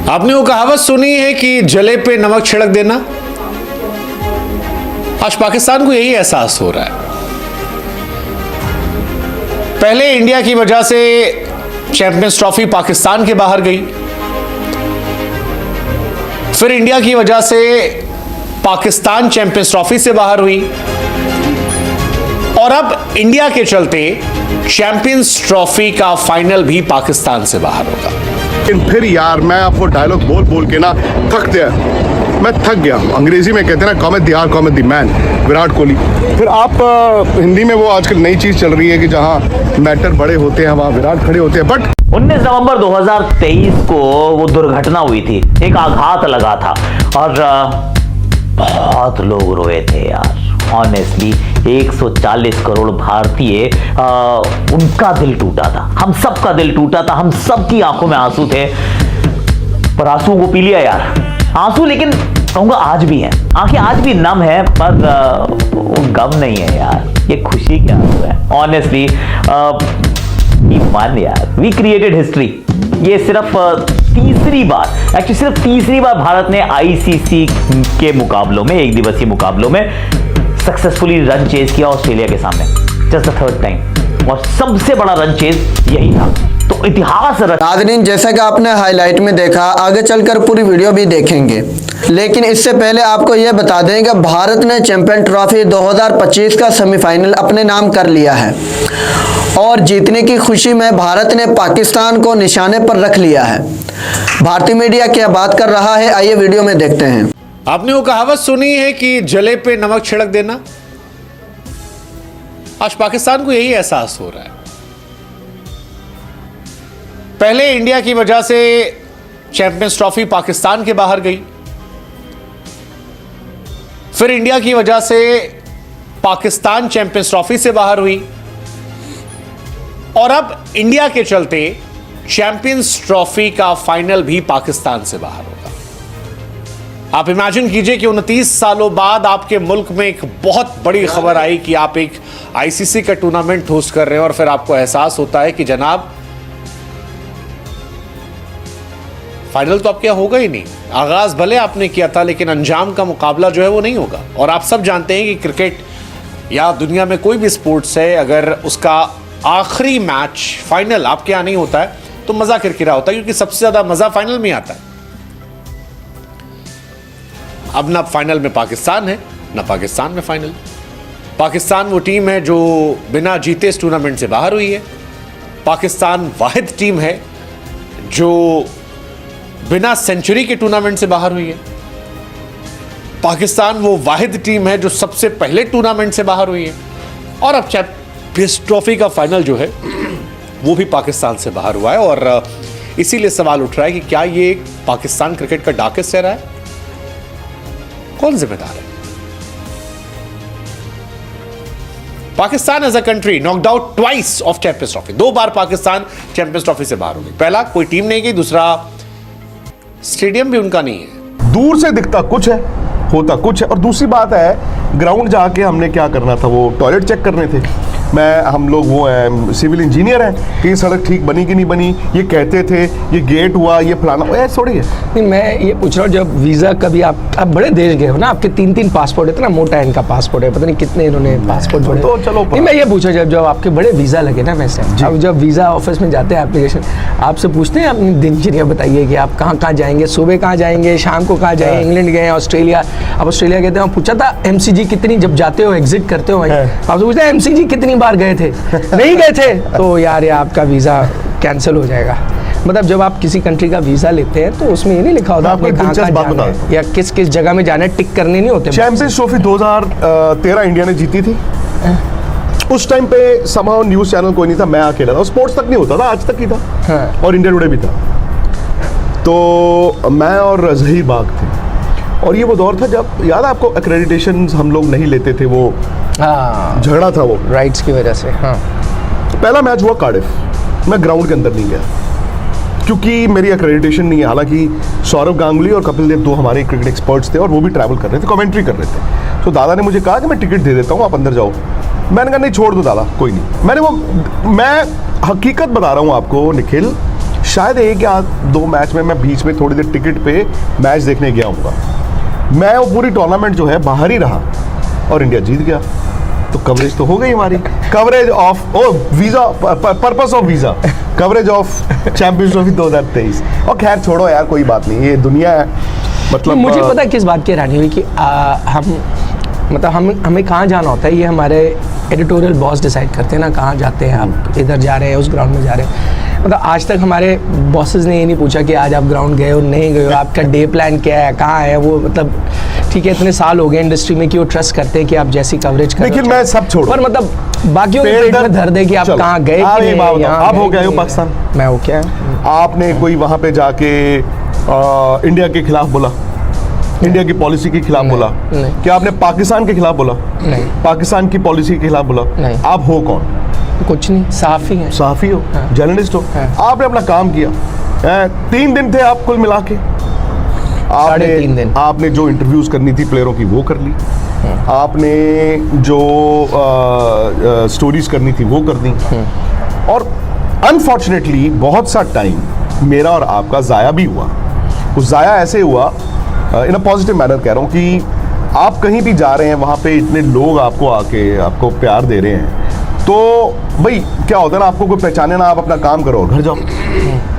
आपने वो कहावत सुनी है कि जले पे नमक छिड़क देना। आज पाकिस्तान को यही एहसास हो रहा है। पहले इंडिया की वजह से चैंपियंस ट्रॉफी पाकिस्तान के बाहर गई, फिर इंडिया की वजह से पाकिस्तान चैंपियंस ट्रॉफी से बाहर हुई और अब इंडिया के चलते चैंपियंस ट्रॉफी का फाइनल भी पाकिस्तान से बाहर होगा। लेकिन फिर यार मैं आपको डायलॉग बोल बोल के ना थक गया, मैं थक गया। अंग्रेजी में कहते हैं ना cometh the hour cometh the man, Virat Kohli. फिर आप हिंदी में वो आजकल नई चीज चल रही है कि जहां मैटर बड़े होते हैं वहां विराट खड़े होते हैं। बट 19 नवंबर 2023 को वो दुर्घटना हुई थी, एक आघात लगा था और बहुत लोग रोए थे यार। ऑनेस्टली 140 करोड़ भारतीय उनका दिल टूटा था, हम सबका दिल टूटा था, हम सबकी आंखों में आंसू थे। पर आंसू को पी लिया यार, आंसू लेकिन कहूंगा आज भी है, आंखें आज भी नम है, पर वो गम नहीं है यार, ये खुशी के आंसू है। ऑनेस्टली मान यार, वी क्रिएटेड हिस्ट्री। ये सिर्फ तीसरी बार भारत ने आईसीसी के मुकाबलों में, एक दिवसीय मुकाबलों में सक्सेसफुली रन चेज किया ऑस्ट्रेलिया के सामने, जस्ट द थर्ड टाइम, और सबसे बड़ा रन चेज यही था। तो इतिहास नाज़रीन, जैसा कि आपने हाईलाइट में देखा, आगे चलकर पूरी वीडियो भी देखेंगे, लेकिन इससे पहले आपको यह बता दें कि भारत ने चैंपियन ट्रॉफी 2025 का सेमीफाइनल अपने नाम कर लिया है और जीतने की खुशी में भारत ने पाकिस्तान को निशाने पर रख लिया है। भारतीय मीडिया क्या बात कर रहा है, आइए वीडियो में देखते हैं। आपने वो कहावत सुनी है कि जले पे नमक छिड़क देना। आज पाकिस्तान को यही एहसास हो रहा है। पहले इंडिया की वजह से चैंपियंस ट्रॉफी पाकिस्तान के बाहर गई, फिर इंडिया की वजह से पाकिस्तान चैंपियंस ट्रॉफी से बाहर हुई और अब इंडिया के चलते चैंपियंस ट्रॉफी का फाइनल भी पाकिस्तान से बाहर होगा। आप इमेजिन कीजिए कि 29 सालों बाद आपके मुल्क में एक बहुत बड़ी खबर आई कि आप एक आईसीसी का टूर्नामेंट होस्ट कर रहे हैं और फिर आपको एहसास होता है कि जनाब फाइनल तो आपके यहां होगा ही नहीं। आगाज भले आपने किया था, लेकिन अंजाम का मुकाबला जो है वो नहीं होगा। और आप सब जानते हैं कि क्रिकेट या दुनिया में कोई भी स्पोर्ट्स है, अगर उसका आखिरी मैच फाइनल आपके यहां नहीं होता है तो मजा किरकिरा होता है, क्योंकि सबसे ज्यादा मजा फाइनल में आता है। अब ना फाइनल में पाकिस्तान है, ना पाकिस्तान में फाइनल। पाकिस्तान वो टीम है जो बिना जीते इस टूर्नामेंट से बाहर हुई है। पाकिस्तान वाहिद टीम है जो बिना सेंचुरी के टूर्नामेंट से बाहर हुई है। पाकिस्तान वो वाहिद टीम है जो सबसे पहले टूर्नामेंट से बाहर हुई है। और अब चैंपियंस ट्रॉफी का फाइनल जो है वो भी पाकिस्तान से बाहर हुआ है। और इसीलिए सवाल उठ रहा है कि क्या ये पाकिस्तान क्रिकेट का डार्केस्ट एरा है? कौन जिम्मेदार है? Pakistan as a country knocked out twice of Champions Trophy. 2 बार पाकिस्तान चैंपियंस ट्रॉफी से बाहर हो गई। पहला कोई टीम नहीं गई, दूसरा स्टेडियम भी उनका नहीं है। दूर से दिखता कुछ है, होता कुछ है। और दूसरी बात है, ग्राउंड जाके हमने क्या करना था, वो टॉयलेट चेक करने थे। हम लोग वो है सिविल इंजीनियर हैं कि सड़क ठीक बनी कि नहीं बनी, ये कहते थे, ये गेट हुआ, ये फलाना, ऐसा थोड़ी है। नहीं, मैं ये पूछ रहा हूँ, जब वीज़ा कभी आप बड़े देश गए हो ना, आपके 3 पासपोर्ट है, इतना मोटा इनका पासपोर्ट है, पता नहीं कितने इन्होंने पासपोर्ट बड़े। तो चलो, नहीं, मैं ये पूछा, जब आपके बड़े वीज़ा लगे ना, वैसे अब जब वीज़ा ऑफिस में जाते हैं एप्लीकेशन, आपसे पूछते हैं अपनी दिनचर्या बताइए कि आप कहाँ कहाँ जाएंगे, सुबह कहाँ जाएंगे, शाम को कहाँ जाएंगे, इंग्लैंड गए, ऑस्ट्रेलिया। अब ऑस्ट्रेलिया गए थे, वहाँ पूछा था MCG कितनी, जब जाते हो एग्जिट करते हो आपसे पूछते हैं MCG कितनी बार गए थे, नहीं गए थे तो यार ये आपका वीज़ा कैंसिल हो जाएगा। मतलब जब आप किसी कंट्री का वीज़ा लेते हैं तो उसमें ये नहीं लिखा होता आपने कहाँ जाना है या किस किस जगह में जाना है, टिक करने नहीं होते। चैंपियंस ट्रॉफी 2013 इंडिया ने जीती थी। उस टाइम पे समहाउ न्यूज़ चैनल कोई नहीं था, मैं अकेला था, स्पोर्ट्स तक नहीं होता था, आज तक ही था। हाँ। और इंडिया टुडे भी था। तो मैं और जहीर बाग थे और ये वो दौर था जब, याद है आपको, एक्रेडिटेशन हम लोग नहीं लेते थे, वो झगड़ा था वो राइट्स की वजह से। हाँ, पहला मैच हुआ कार्डिफ, मैं ग्राउंड के अंदर नहीं गया क्योंकि मेरी एक्रेडिटेशन नहीं है। हालांकि सौरव गांगुली और कपिल देव 2 हमारे क्रिकेट एक्सपर्ट्स थे और वो भी ट्रैवल कर रहे थे, कमेंट्री कर रहे थे। तो दादा ने मुझे कहा कि मैं टिकट दे देता हूँ, आप अंदर जाओ। मैंने कहा नहीं, छोड़ दो दादा, कोई नहीं। मैं हकीकत बता रहा हूँ आपको निखिल, शायद 1 या 2 मैच में मैं बीच में थोड़ी देर टिकट पे मैच देखने गया हूँगा। मैं वो पूरी टूर्नामेंट जो है बाहर ही रहा और इंडिया जीत गया। तो कवरेज तो हो गई हमारी, coverage of visa, purpose of visa, coverage of Champions trophy 2023। और खैर छोड़ो यार, कोई बात नहीं, ये दुनिया है। मतलब मुझे पता है किस बात की हैरानी हुई कि हमें कहाँ जाना होता है, ये हमारे एडिटोरियल बॉस डिसाइड करते हैं ना, कहाँ जाते हैं आप, इधर जा रहे हैं, उस ग्राउंड में जा रहे हैं। मतलब आज तक हमारे बॉसेस ने ये नहीं पूछा कि आज आप ग्राउंड गए हो नहीं गए हो, आपका डे प्लान क्या है, कहाँ है वो। मतलब ठीक है, इतने साल हो गए इंडस्ट्री में कि वो ट्रस्ट करते हैं कि आप जैसी कवरेज करें। लेकिन मैं सब छोड़ू, पर मतलब बाकियों के पेट में धर दे कि आप कहाँ गए कि नहीं। आप हो गए हो पाकिस्तान, मैं हो क्या, आपने कोई वहाँ पे जाके इंडिया के खिलाफ बोला, इंडिया की पॉलिसी के खिलाफ बोला? नहीं। क्या आपने पाकिस्तान के खिलाफ बोला? नहीं। पाकिस्तान की पॉलिसी के खिलाफ बोला? नहीं। आप हो कौन? कुछ नहीं, सहाफ़ी हैं। सहाफ़ी हो, हाँ। जर्नलिस्ट हो, हाँ। आपने अपना काम किया। 3 दिन थे आप कुल मिला के, 3.5 दिन आपने जो इंटरव्यूज करनी थी प्लेयरों की वो कर ली, आपने जो स्टोरीज करनी थी वो कर दी। और अनफॉर्चुनेटली बहुत सा टाइम मेरा और आपका ज़ाया भी हुआ। उस ज़ाया ऐसे हुआ, इन अ पॉजिटिव मैनर कह रहा हूँ, कि आप कहीं भी जा रहे हैं, वहाँ पे इतने लोग आपको आके आपको प्यार दे रहे हैं, तो भाई क्या होता है ना, आपको कोई पहचाने ना, आप अपना काम करो और घर जाओ।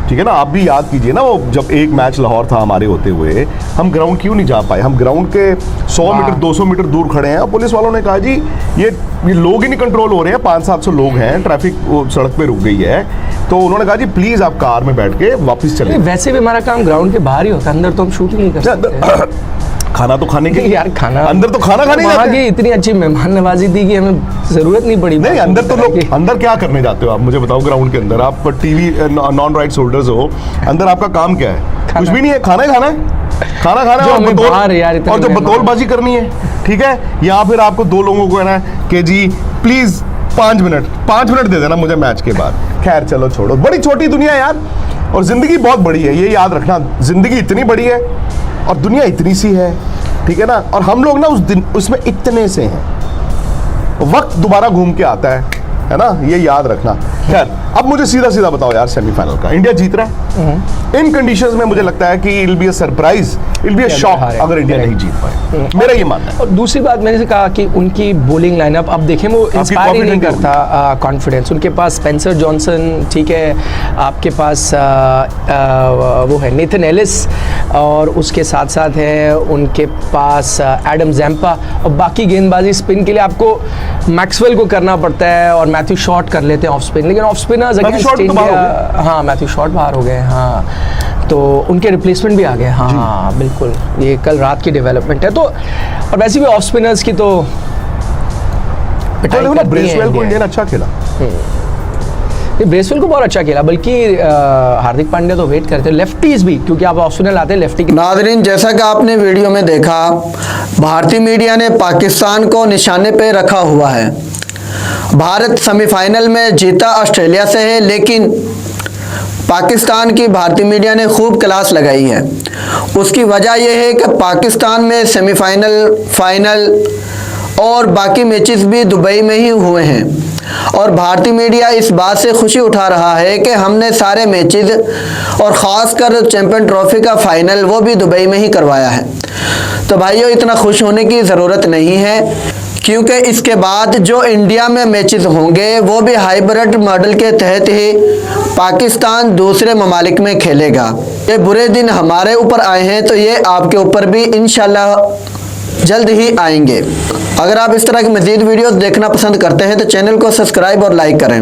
ठीक है ना, आप भी याद कीजिए ना, वो जब एक मैच लाहौर था हमारे होते हुए, हम ग्राउंड क्यों नहीं जा पाए? हम ग्राउंड के 100 मीटर 200 मीटर दूर खड़े हैं, और पुलिस वालों ने कहा जी ये लोग ही नहीं कंट्रोल हो रहे हैं, 500-700 लोग हैं, ट्रैफिक सड़क पे रुक गई है। तो उन्होंने कहा जी प्लीज़ आप कार में बैठ के वापस चले। वैसे भी हमारा काम ग्राउंड के बाहर ही होता है, अंदर तो हम शूट नहीं कर सकते। खाना तो खाने के यार, खाना अंदर तो खाना खाने वहाँ जाते की हैं। इतनी अच्छी मेहमान नवाजी थी कि हमें जरूरत नहीं पड़ी। नहीं, अंदर तो लोग, अंदर क्या करने जाते हो आप मुझे बताओ? ग्राउंड के अंदर आप टीवी नॉन राइट्स होल्डर्स हो, अंदर आपका काम क्या है? कुछ भी नहीं है, खाना ही खाना है, खाना खाना है और जो बतौलबाजी करनी है। ठीक है, या फिर आपको 2 लोगों को है ना कि जी प्लीज 5 मिनट दे देना मुझे मैच के बाद। खैर चलो छोड़ो, बड़ी छोटी दुनिया यार, और जिंदगी बहुत बड़ी है, ये याद रखना। जिंदगी इतनी बड़ी है और दुनिया इतनी सी है, ठीक है ना, और हम लोग ना उसमें इतने से हैं। वक्त दोबारा घूम के आता है ना, ये याद रखना। खैर अब मुझे सीधा बताओ यार, सेमीफाइनल का इंडिया जीत रहा है इन कंडीशंस में, मुझे लगता है कि it will be a surprise, it will be a shock अगर इंडिया नहीं जीत पाए, मेरा ये मानना है। और दूसरी बात मैंने से कहा कि उनकी बॉलिंग लाइनअप अब देखें, वो इंस्पायर ही नहीं करता कॉन्फिडेंस। उनके पास स्पेंसर जॉनसन, ठीक है, आपके पास वो है नेथन एलिस, और उसके साथ साथ है उनके पास एडम जैम्पा, और बाकी गेंदबाजी स्पिन के लिए आपको मैक्सवेल को करना पड़ता है, और मैथ्यू शॉट कर लेते हैं ऑफ स्पिन, लेकिन ऑफ स्पिनर्स अगेंस्ट इंडिया, हाँ मैथ्यू शॉट बाहर हो गए, हाँ, तो उनके रिप्लेसमेंट भी आ गए। हाँ बिल्कुल, ये कल रात की डेवलपमेंट है। तो और वैसे भी ऑफ स्पिनर्स की तो ब्रेसवेल को इंडिया ने अच्छा खेला, ब्रेसवेल को बहुत अच्छा खेला, बल्कि हार्दिक पांड्या तो वेट करते हैं, लेफ्टीज भी, क्योंकि आप ऑफ स्पिनर लाते हैं लेफ्टी। नाजरीन, जैसा कि आपने वीडियो में देखा, भारतीय मीडिया ने पाकिस्तान को निशाने पे रखा हुआ है। भारत सेमीफाइनल में जीता ऑस्ट्रेलिया से है, लेकिन पाकिस्तान की भारतीय मीडिया ने खूब क्लास लगाई है। उसकी वजह यह है कि पाकिस्तान में सेमीफाइनल, फाइनल और बाकी मैचेस भी दुबई में ही हुए हैं, और भारतीय मीडिया इस बात से खुशी उठा रहा है कि हमने सारे मैचेस और ख़ासकर चैंपियन ट्रॉफी का फाइनल वो भी दुबई में ही करवाया है। तो भाइयों, इतना खुश होने की ज़रूरत नहीं है, क्योंकि इसके बाद जो इंडिया में मैचेस होंगे वो भी हाइब्रिड मॉडल के तहत ही पाकिस्तान दूसरे ममालिक में खेलेगा। ये बुरे दिन हमारे ऊपर आए हैं, तो ये आपके ऊपर भी इंशाल्लाह जल्द ही आएंगे। अगर आप इस तरह की मज़ीद वीडियोस देखना पसंद करते हैं तो चैनल को सब्सक्राइब और लाइक करें।